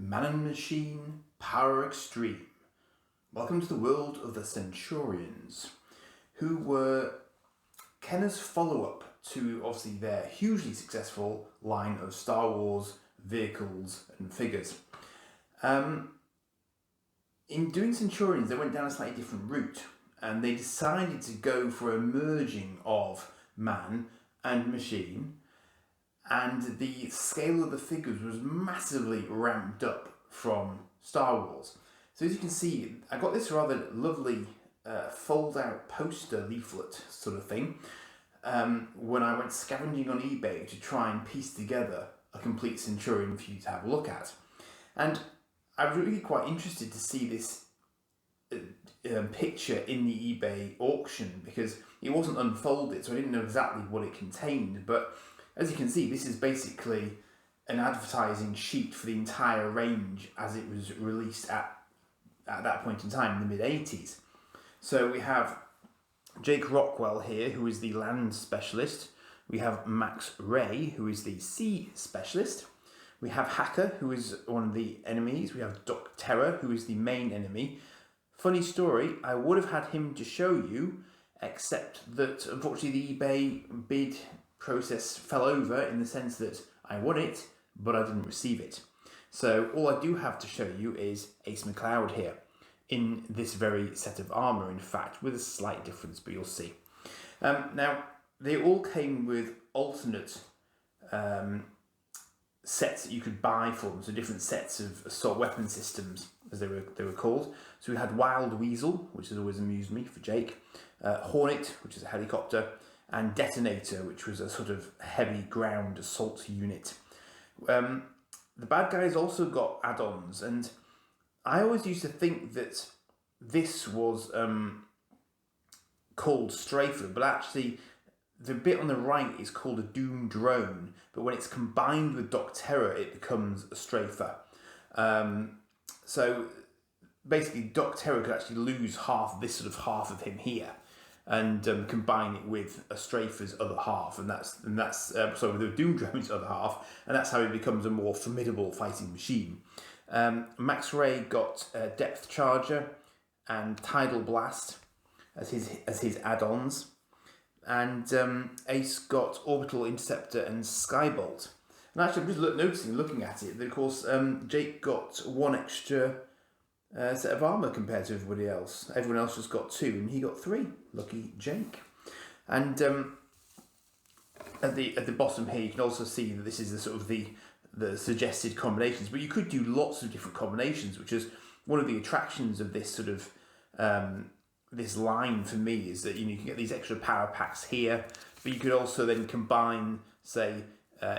Man and Machine, Power Extreme. Welcome to the world of the Centurions, who were Kenner's follow-up to obviously their hugely successful line of Star Wars vehicles and figures. In doing Centurions, they went down a slightly different route, and they decided to go for a merging of man and machine, and the scale of the figures was massively ramped up from Star Wars. So as you can see, I got this rather lovely fold-out poster leaflet sort of thing when I went scavenging on eBay to try and piece together a complete Centurion for you to have a look at. And I was really quite interested to see this picture in the eBay auction because it wasn't unfolded, so I didn't know exactly what it contained. But as you can see, this is basically an advertising sheet for the entire range as it was released at that point in time in the mid-80s. So we have Jake Rockwell here, who is the land specialist. We have Max Ray, who is the sea specialist. We have Hacker, who is one of the enemies. We have Doc Terror, who is the main enemy. Funny story, I would have had him to show you, except that unfortunately the eBay bid process fell over in the sense that I won it, but I didn't receive it. So all I do have to show you is Ace McCloud here, in this very set of armour, in fact, with a slight difference, but you'll see. Now, they all came with alternate sets that you could buy for them, so different sets of assault weapon systems, as they were called. So we had Wild Weasel, which has always amused me for Jake, Hornet, which is a helicopter, and Detonator, which was a sort of heavy ground assault unit. The bad guys also got add-ons, and I always used to think that this was called Strafer, but actually the bit on the right is called a Doom Drone, but when it's combined with Doc Terror, it becomes a Strafer. So basically, Doc Terror could actually lose this sort of half of him here, and combine it with a Strafer's other half, and that's the Doom Drone's other half, and that's how he becomes a more formidable fighting machine. Max Ray got Depth Charger and Tidal Blast as his add-ons, and Ace got Orbital Interceptor and Skybolt. And actually, I'm just looking at it, that of course Jake got one extra set of armour compared to everybody else. Everyone else just got 2, and he got 3. Lucky Jake. And at the bottom here, you can also see that this is the sort of the suggested combinations, but you could do lots of different combinations, which is one of the attractions of this sort of this line for me, is that you can get these extra power packs here, but you could also then combine, say,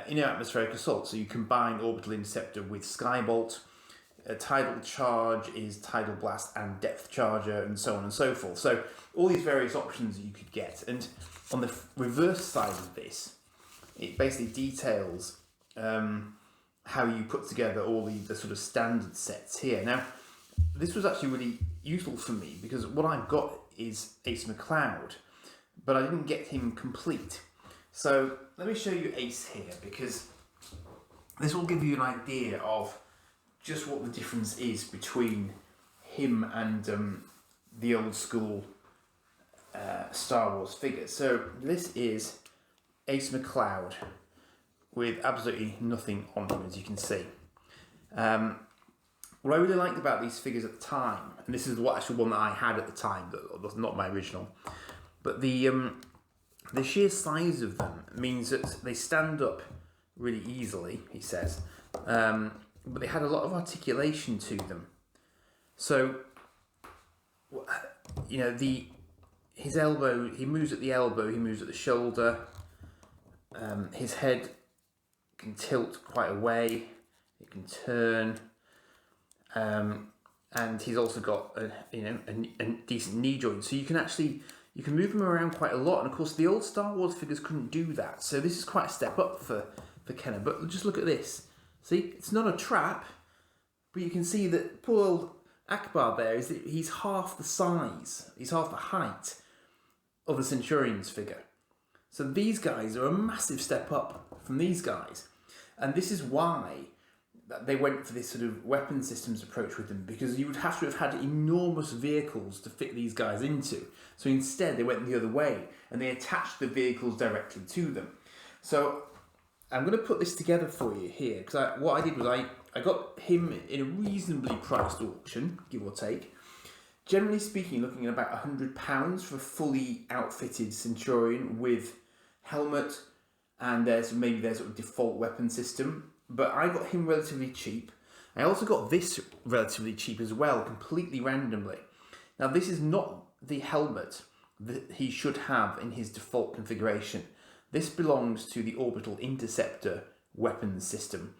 inner atmospheric assault. So you combine Orbital Interceptor with Skybolt. Tidal Charge is Tidal Blast and Depth Charger, and so on and so forth. So all these various options that you could get. And on the reverse side of this, it basically details how you put together all the sort of standard sets here. Now, this was actually really useful for me because what I've got is Ace McCloud, but I didn't get him complete. So let me show you Ace here, because this will give you an idea of just what the difference is between him and the old school Star Wars figures. So this is Ace McCloud with absolutely nothing on him, as you can see. What I really liked about these figures at the time, and this is the actual one that I had at the time, that was not my original, but the sheer size of them means that they stand up really easily, he says, but they had a lot of articulation to them. So, you know, his elbow, he moves at the elbow, he moves at the shoulder, his head can tilt quite away, it can turn, and he's also got a decent knee joint, so you can move him around quite a lot. And of course, the old Star Wars figures couldn't do that, so this is quite a step up for Kenner. But just look at this. See, it's not a trap, but you can see that poor old Akbar there he's half the size, he's half the height of the Centurions figure. So these guys are a massive step up from these guys, and this is why they went for this sort of weapon systems approach with them, because you would have to have had enormous vehicles to fit these guys into. So instead, they went the other way and they attached the vehicles directly to them. So I'm going to put this together for you here, because what I did was I got him in a reasonably priced auction, give or take. Generally speaking, looking at about £100 for a fully outfitted Centurion with helmet and maybe their sort of default weapon system. But I got him relatively cheap. I also got this relatively cheap as well, completely randomly. Now, this is not the helmet that he should have in his default configuration. This belongs to the Orbital Interceptor weapons system.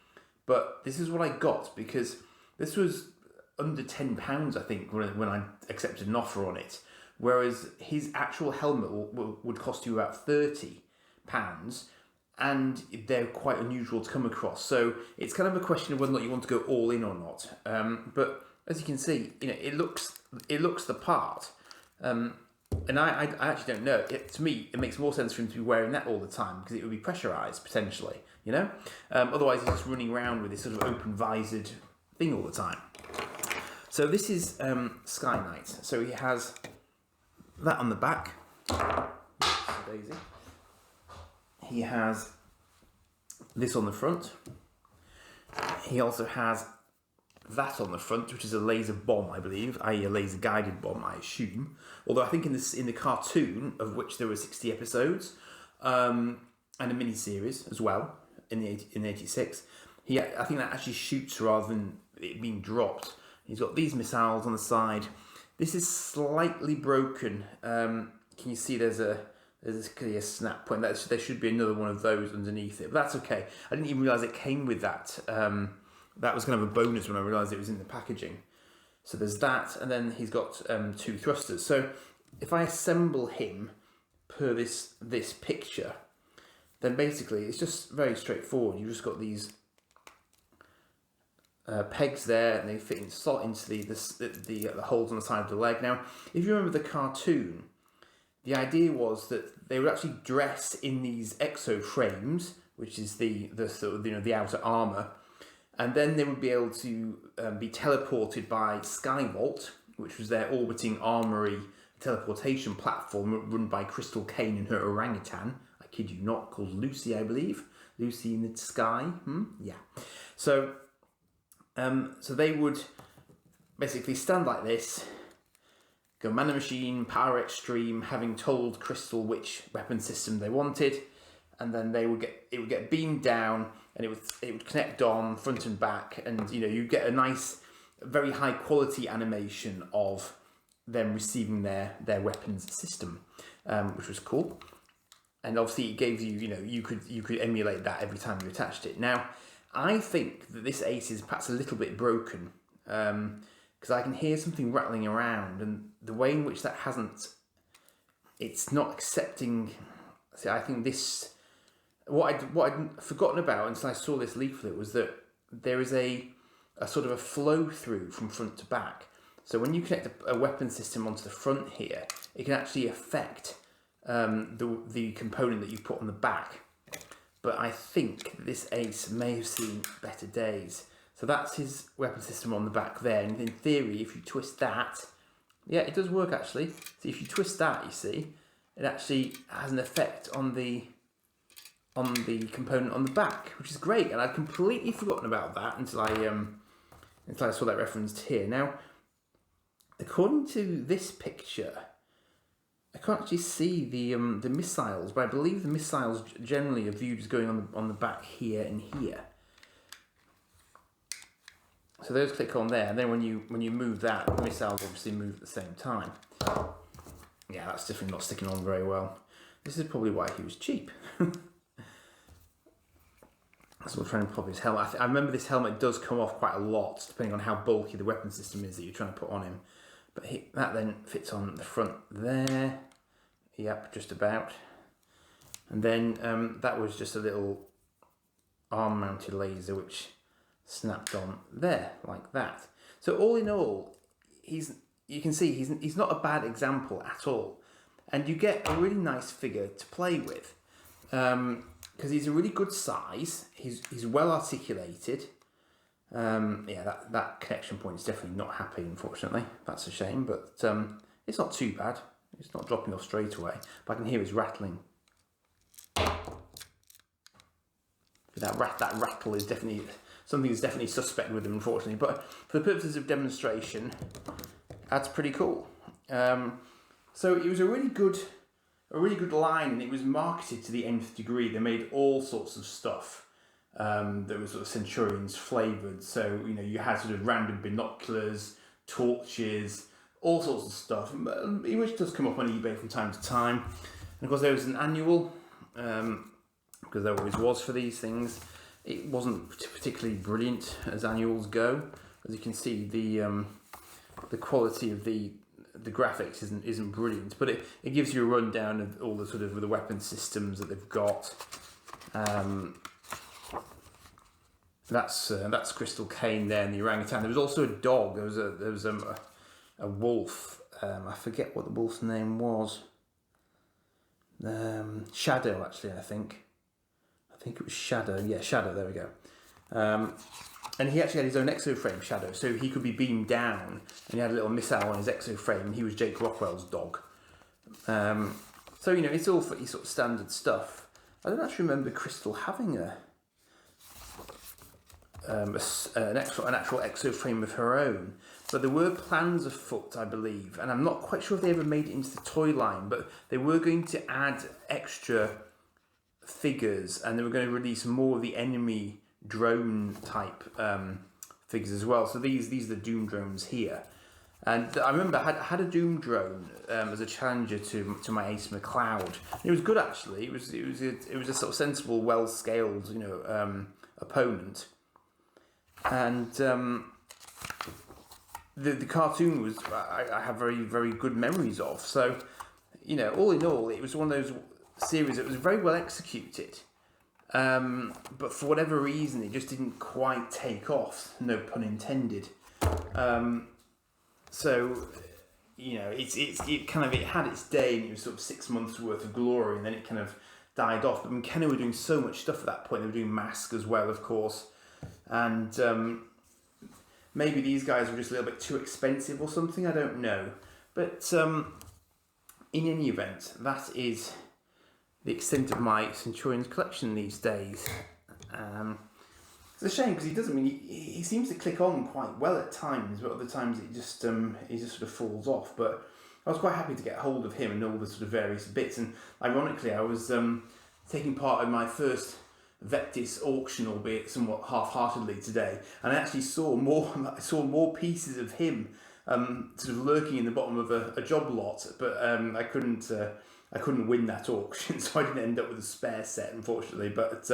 But this is what I got, because this was under £10, I think, when I accepted an offer on it. Whereas his actual helmet would cost you about £30. And they're quite unusual to come across. So it's kind of a question of whether or not you want to go all in or not. But as you can see, it looks the part. And I actually don't know. To me, it makes more sense for him to be wearing that all the time, because it would be pressurized potentially. Otherwise he's just running around with this sort of open visored thing all the time. So this is Sky Knight. So he has that on the back. Daisy. He has this on the front. He also has that on the front, which is a laser bomb, I believe, i.e. a laser guided bomb, I assume. Although I think in the cartoon, of which there were 60 episodes, and a mini-series as well, in 86, I think that actually shoots rather than it being dropped. He's got these missiles on the side. This is slightly broken. Can you see there's a clear snap point? There should be another one of those underneath it, but that's okay. I didn't even realise it came with that. That was kind of a bonus when I realised it was in the packaging. So there's that, and then he's got 2 thrusters. So if I assemble him per this picture, then basically it's just very straightforward. You've just got these pegs there, and they slot into the holes on the side of the leg. Now, if you remember the cartoon, the idea was that they would actually dress in these exo frames, which is the sort of, the outer armour, and then they would be able to be teleported by Skyvault, which was their orbiting armoury teleportation platform run by Crystal Kane and her orangutan. I kid you not, called Lucy, I believe. Lucy in the sky. Yeah. So they would basically stand like this, go man the machine, power extreme, having told Crystal which weapon system they wanted, and then it would get beamed down, and it would connect on front and back, and you get a nice, very high quality animation of them receiving their weapons system, which was cool. And obviously it gave you could emulate that every time you attached it. Now, I think that this ace is perhaps a little bit broken, because I can hear something rattling around, and the way in which that it's not accepting. See, I think this, what I'd forgotten about until I saw this leaflet, was that there is a sort of a flow through from front to back. So when you connect a weapon system onto the front here, it can actually affect the component that you put on the back. But I think this ace may have seen better days. So that's his weapon system on the back there. And in theory, if you twist that, yeah, it does work actually. So if you twist that, you see, it actually has an effect on the component on the back, which is great. And I'd completely forgotten about that until I saw that referenced here. Now, according to this picture, I can't actually see the missiles, but I believe the missiles generally are viewed as going on the back here and here. So those click on there, and then when you move that, the missiles obviously move at the same time. Yeah, that's definitely not sticking on very well. This is probably why he was cheap. So we're trying to pop his helmet. I remember this helmet does come off quite a lot, depending on how bulky the weapon system is that you're trying to put on him. But that then fits on the front there. Yep, just about. And then that was just a little arm-mounted laser which snapped on there, like that. So all in all, you can see he's not a bad example at all. And you get a really nice figure to play with. Because he's a really good size. He's well articulated. Yeah, that connection point is definitely not happy, unfortunately. That's a shame, but it's not too bad. It's not dropping off straight away, but I can hear it's rattling. That rattle is definitely something that's definitely suspect with them, unfortunately. But for the purposes of demonstration, that's pretty cool. So it was a really good line, and it was marketed to the nth degree. They made all sorts of stuff that was sort of Centurions flavoured. So you had sort of random binoculars, torches, all sorts of stuff, which does come up on eBay from time to time. And of course, there was an annual. Because there always was for these things. It wasn't particularly brilliant as annuals go. As you can see, the quality of the graphics isn't brilliant, but it gives you a rundown of all the sort of the weapon systems that they've got. That's Crystal Cane there, and the orangutan. There was also a dog. There was a wolf. I forget what the wolf's name was. Shadow, actually, I think it was Shadow. Yeah, Shadow, there we go. And he actually had his own exoframe, Shadow, so he could be beamed down, and he had a little missile on his exoframe. He was Jake Rockwell's dog. So it's all pretty sort of standard stuff. I don't actually remember Crystal having an actual exoframe of her own, but there were plans afoot, I believe, and I'm not quite sure if they ever made it into the toy line, but they were going to add extra figures, and they were going to release more of the enemy drone type figures as well. So these are the Doom drones here, and I remember I had a Doom drone as a challenger to my Ace McCloud. It was good, actually. It was a sort of sensible, well scaled opponent, and the cartoon was I have very, very good memories of. So all in all, it was one of those series that was very well executed, but for whatever reason it just didn't quite take off, no pun intended. So it had its day, and it was sort of 6 months worth of glory, and then it kind of died off. But McKenna were doing so much stuff at that point. They were doing Mask as well, of course, and maybe these guys were just a little bit too expensive or something, I don't know. But in any event, that is the extent of my Centurions collection these days. It's a shame, because he doesn't. I mean, he seems to click on quite well at times, but other times he just sort of falls off. But I was quite happy to get hold of him and all the sort of various bits. And ironically, I was taking part in my first Vectis auction, albeit somewhat half-heartedly today, and I actually saw more pieces of him sort of lurking in the bottom of a job lot, but I couldn't win that auction, so I didn't end up with a spare set, unfortunately. But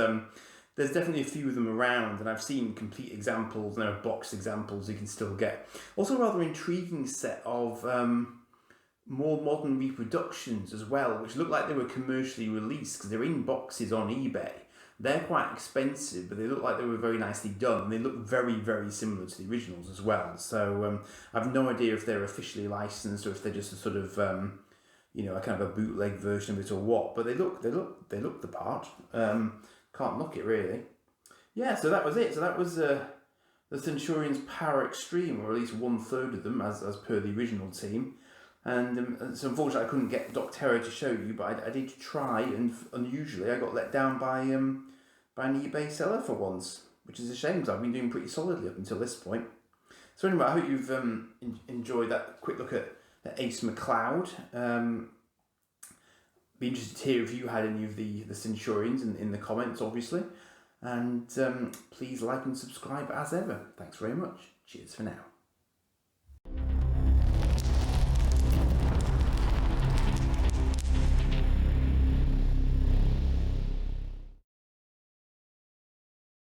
there's definitely a few of them around, and I've seen complete examples, and there are boxed examples you can still get. Also, a rather intriguing set of more modern reproductions as well, which look like they were commercially released, because they're in boxes on eBay. They're quite expensive, but they look like they were very nicely done, and they look very, very similar to the originals as well. So I've no idea if they're officially licensed or if they're just a sort of a kind of a bootleg version of it or what. But they look the part. Can't knock it, really. Yeah, so that was it. So that was the Centurions Power Extreme, or at least 1/3 of them, as per the original team. And so unfortunately I couldn't get Doc Terror to show you, but I did try, and unusually I got let down by an eBay seller for once, which is a shame, because I've been doing pretty solidly up until this point. So anyway, I hope you've enjoyed that quick look at Ace McCloud. Be interested to hear if you had any of the Centurions in the comments, obviously. And please like and subscribe as ever. Thanks very much. Cheers for now.